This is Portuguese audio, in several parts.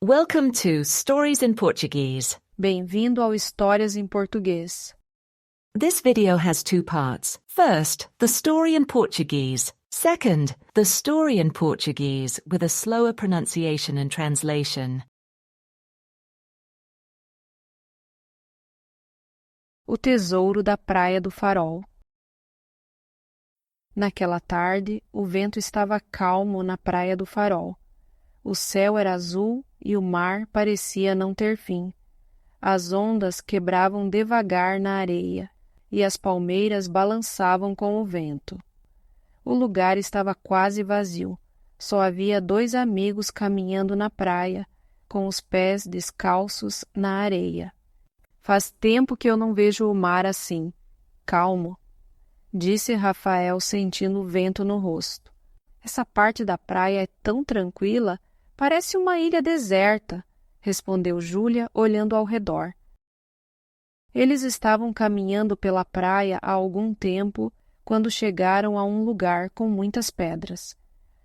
Welcome to Stories in Portuguese. Bem-vindo ao Histórias em Português. This video has two parts. First, the story in Portuguese. Second, the story in Portuguese with a slower pronunciation and translation. O tesouro da Praia do Farol. Naquela tarde, o vento estava calmo na Praia do Farol. O céu era azul e o mar parecia não ter fim. As ondas quebravam devagar na areia e as palmeiras balançavam com o vento. O lugar estava quase vazio. Só havia 2 amigos caminhando na praia, com os pés descalços na areia. Faz tempo que eu não vejo o mar assim, calmo, disse Rafael sentindo o vento no rosto. Essa parte da praia é tão tranquila, parece uma ilha deserta, respondeu Júlia olhando ao redor. Eles estavam caminhando pela praia há algum tempo quando chegaram a um lugar com muitas pedras.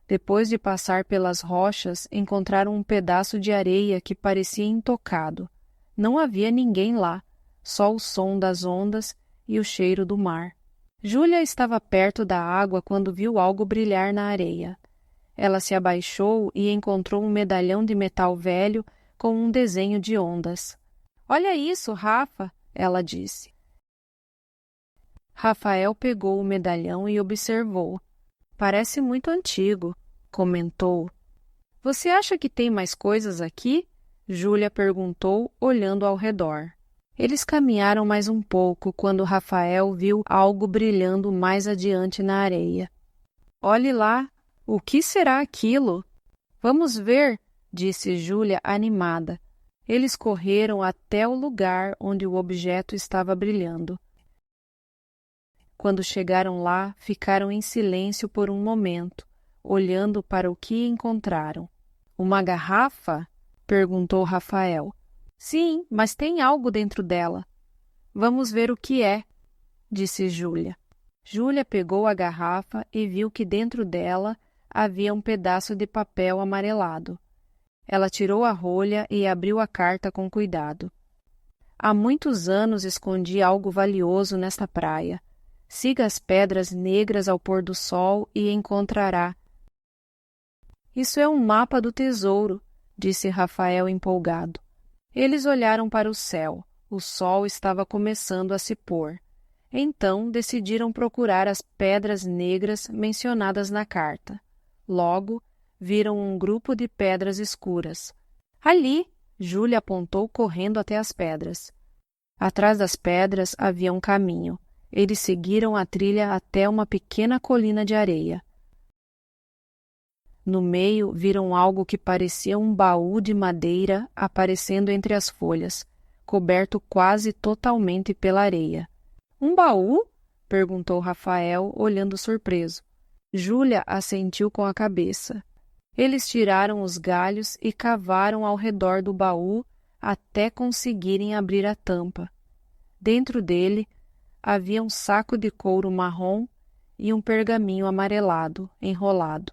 Depois de passar pelas rochas, encontraram um pedaço de areia que parecia intocado. Não havia ninguém lá, só o som das ondas e o cheiro do mar. Júlia estava perto da água quando viu algo brilhar na areia. Ela se abaixou e encontrou um medalhão de metal velho com um desenho de ondas. « Olha isso, Rafa! » ela disse. Rafael pegou o medalhão e observou. « Parece muito antigo, » comentou. « Você acha que tem mais coisas aqui? » Júlia perguntou, olhando ao redor. Eles caminharam mais um pouco quando Rafael viu algo brilhando mais adiante na areia. « Olhe lá! O que será aquilo? »« Vamos ver! » disse Júlia animada. Eles correram até o lugar onde o objeto estava brilhando. Quando chegaram lá, ficaram em silêncio por um momento, olhando para o que encontraram. « Uma garrafa? » perguntou Rafael. « Sim, mas tem algo dentro dela. »« Vamos ver o que é, » disse Júlia. Júlia pegou a garrafa e viu que dentro dela havia um pedaço de papel amarelado. Ela tirou a rolha e abriu a carta com cuidado. Há muitos anos escondi algo valioso nesta praia. Siga as pedras negras ao pôr do sol e encontrará. Isso é um mapa do tesouro, disse Rafael empolgado. Eles olharam para o céu. O sol estava começando a se pôr. Então decidiram procurar as pedras negras mencionadas na carta. Logo, viram um grupo de pedras escuras. Ali, Júlia apontou correndo até as pedras. Atrás das pedras havia um caminho. Eles seguiram a trilha até uma pequena colina de areia. No meio, viram algo que parecia um baú de madeira aparecendo entre as folhas, coberto quase totalmente pela areia. « Um baú? » perguntou Rafael, olhando surpreso. Júlia assentiu com a cabeça. Eles tiraram os galhos e cavaram ao redor do baú até conseguirem abrir a tampa. Dentro dele havia um saco de couro marrom e um pergaminho amarelado, enrolado.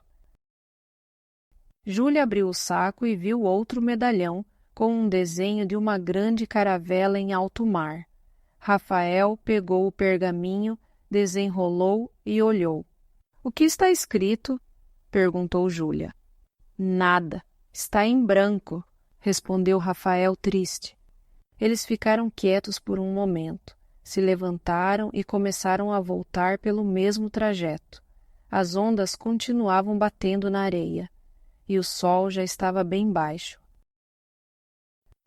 Júlia abriu o saco e viu outro medalhão com um desenho de uma grande caravela em alto mar. Rafael pegou o pergaminho, desenrolou e olhou. « O que está escrito? » perguntou Júlia. « Nada. Está em branco, » respondeu Rafael triste. Eles ficaram quietos por um momento, se levantaram e começaram a voltar pelo mesmo trajeto. As ondas continuavam batendo na areia, e o sol já estava bem baixo.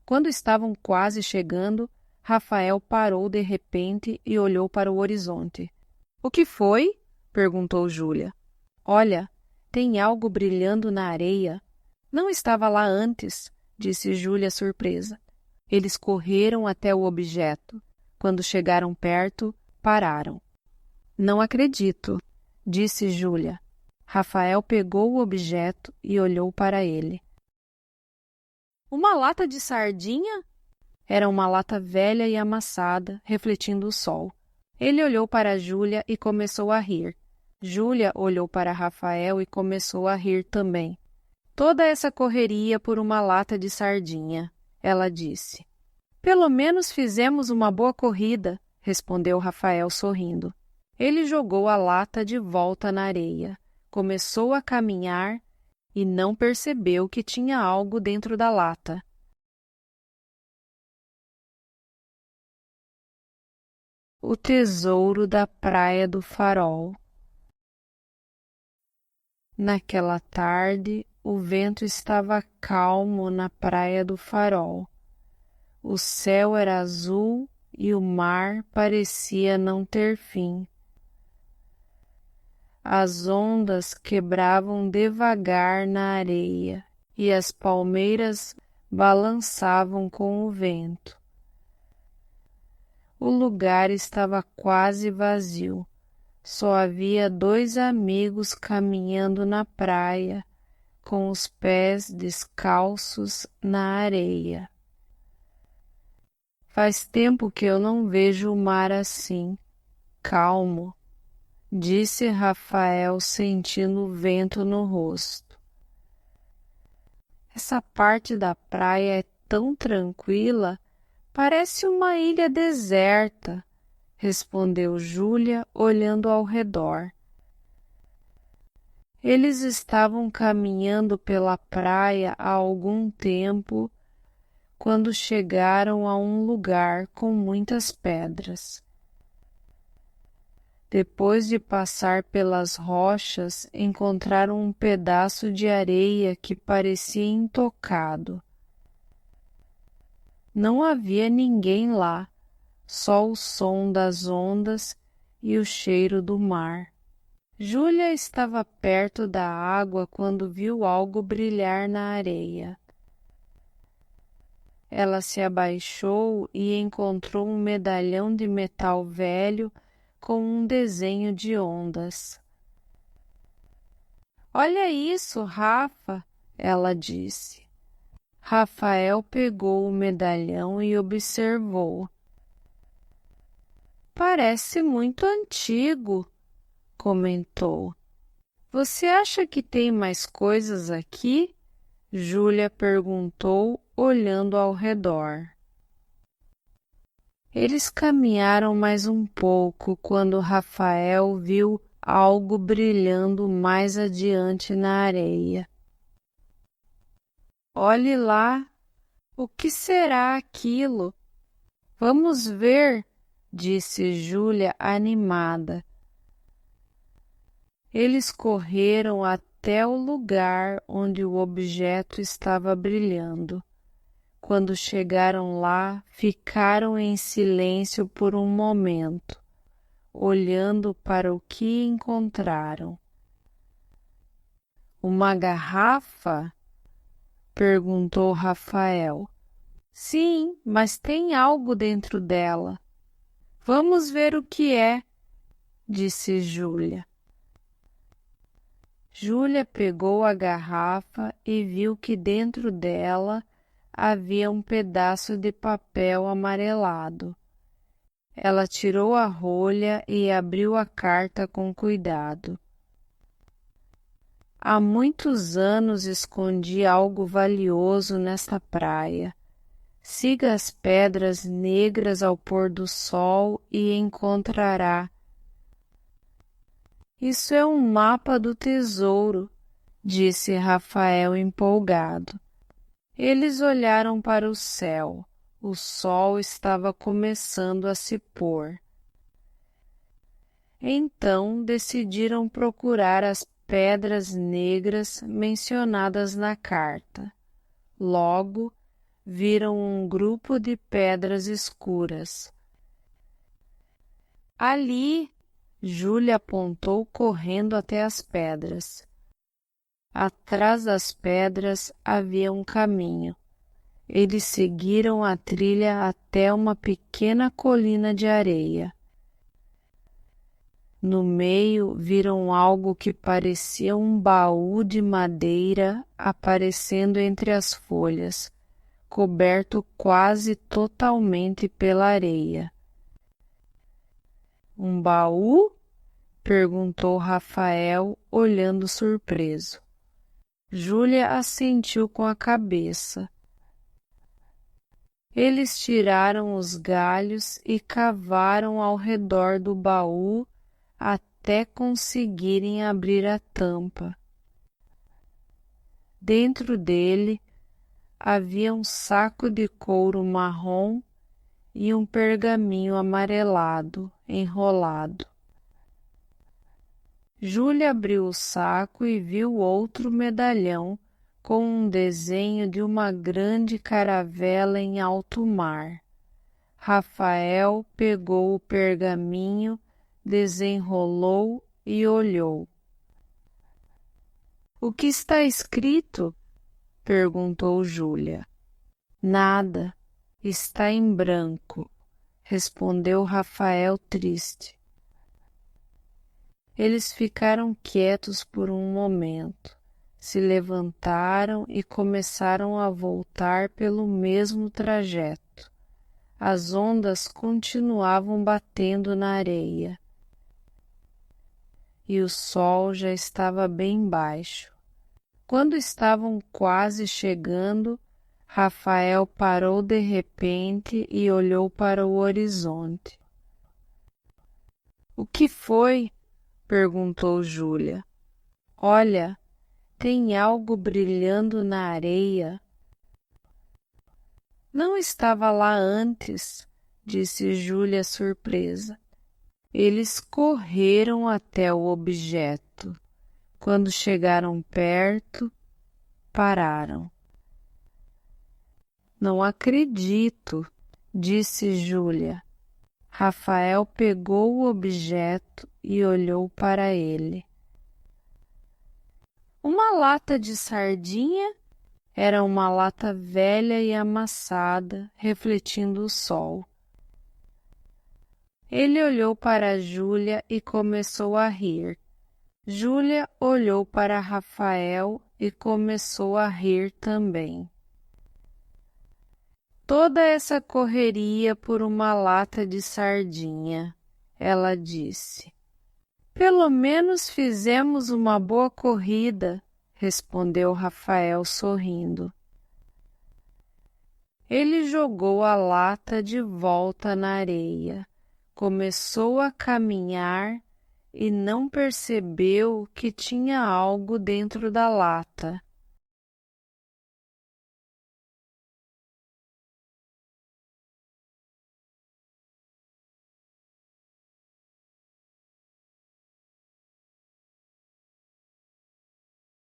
Quando estavam quase chegando, Rafael parou de repente e olhou para o horizonte. « O que foi? » perguntou Júlia. « Olha, tem algo brilhando na areia. »« Não estava lá antes, » disse Júlia surpresa. Eles correram até o objeto. Quando chegaram perto, pararam. « Não acredito, » disse Júlia. Rafael pegou o objeto e olhou para ele. « Uma lata de sardinha? » Era uma lata velha e amassada, refletindo o sol. Ele olhou para Júlia e começou a rir. Júlia olhou para Rafael e começou a rir também. Toda essa correria por uma lata de sardinha, ela disse. Pelo menos fizemos uma boa corrida, respondeu Rafael sorrindo. Ele jogou a lata de volta na areia, começou a caminhar e não percebeu que tinha algo dentro da lata. O tesouro da Praia do Farol. Naquela tarde, o vento estava calmo na Praia do Farol. O céu era azul e o mar parecia não ter fim. As ondas quebravam devagar na areia e as palmeiras balançavam com o vento. O lugar estava quase vazio. Só havia 2 amigos caminhando na praia, com os pés descalços na areia. Faz tempo que eu não vejo o mar assim, calmo, disse Rafael sentindo o vento no rosto. Essa parte da praia é tão tranquila, parece uma ilha deserta, respondeu Júlia olhando ao redor. Eles estavam caminhando pela praia há algum tempo quando chegaram a um lugar com muitas pedras. Depois de passar pelas rochas, encontraram um pedaço de areia que parecia intocado. Não havia ninguém lá, só o som das ondas e o cheiro do mar. Júlia estava perto da água quando viu algo brilhar na areia. Ela se abaixou e encontrou um medalhão de metal velho com um desenho de ondas. Olha isso, Rafa, ela disse. Rafael pegou o medalhão e observou. Parece muito antigo, comentou. Você acha que tem mais coisas aqui? Júlia perguntou, olhando ao redor. Eles caminharam mais um pouco quando Rafael viu algo brilhando mais adiante na areia. Olhe lá, o que será aquilo? Vamos ver, disse Júlia animada. Eles correram até o lugar onde o objeto estava brilhando. Quando chegaram lá, ficaram em silêncio por um momento, olhando para o que encontraram. Uma garrafa? Perguntou Rafael. Sim, mas tem algo dentro dela. Vamos ver o que é, disse Júlia. Júlia pegou a garrafa e viu que dentro dela havia um pedaço de papel amarelado. Ela tirou a rolha e abriu a carta com cuidado. Há muitos anos escondi algo valioso nesta praia. Siga as pedras negras ao pôr do sol e encontrará. Isso é um mapa do tesouro, disse Rafael empolgado. Eles olharam para o céu. O sol estava começando a se pôr. Então decidiram procurar as pedras negras mencionadas na carta. Logo, viram um grupo de pedras escuras. Ali, Júlia apontou correndo até as pedras. Atrás das pedras havia um caminho. Eles seguiram a trilha até uma pequena colina de areia. No meio, viram algo que parecia um baú de madeira aparecendo entre as folhas, coberto quase totalmente pela areia. Um baú? Perguntou Rafael, olhando surpreso. Júlia assentiu com a cabeça. Eles tiraram os galhos e cavaram ao redor do baú até conseguirem abrir a tampa. Dentro dele havia um saco de couro marrom e um pergaminho amarelado enrolado. Júlia abriu o saco e viu outro medalhão com um desenho de uma grande caravela em alto mar. Rafael pegou o pergaminho, desenrolou e olhou. — O que está escrito? Perguntou Júlia. — Nada, está em branco, respondeu Rafael triste. Eles ficaram quietos por um momento, se levantaram e começaram a voltar pelo mesmo trajeto. As ondas continuavam batendo na areia e o sol já estava bem baixo. Quando estavam quase chegando, Rafael parou de repente e olhou para o horizonte. — O que foi? Perguntou Júlia. — Olha, tem algo brilhando na areia. — Não estava lá antes, disse Júlia surpresa. Eles correram até o objeto. Quando chegaram perto, pararam. — Não acredito, disse Júlia. Rafael pegou o objeto e olhou para ele. Uma lata de sardinha? Era uma lata velha e amassada, refletindo o sol. Ele olhou para Júlia e começou a rir. Júlia olhou para Rafael e começou a rir também. Toda essa correria por uma lata de sardinha, ela disse. Pelo menos fizemos uma boa corrida, respondeu Rafael sorrindo. Ele jogou a lata de volta na areia, começou a caminhar e não percebeu que tinha algo dentro da lata.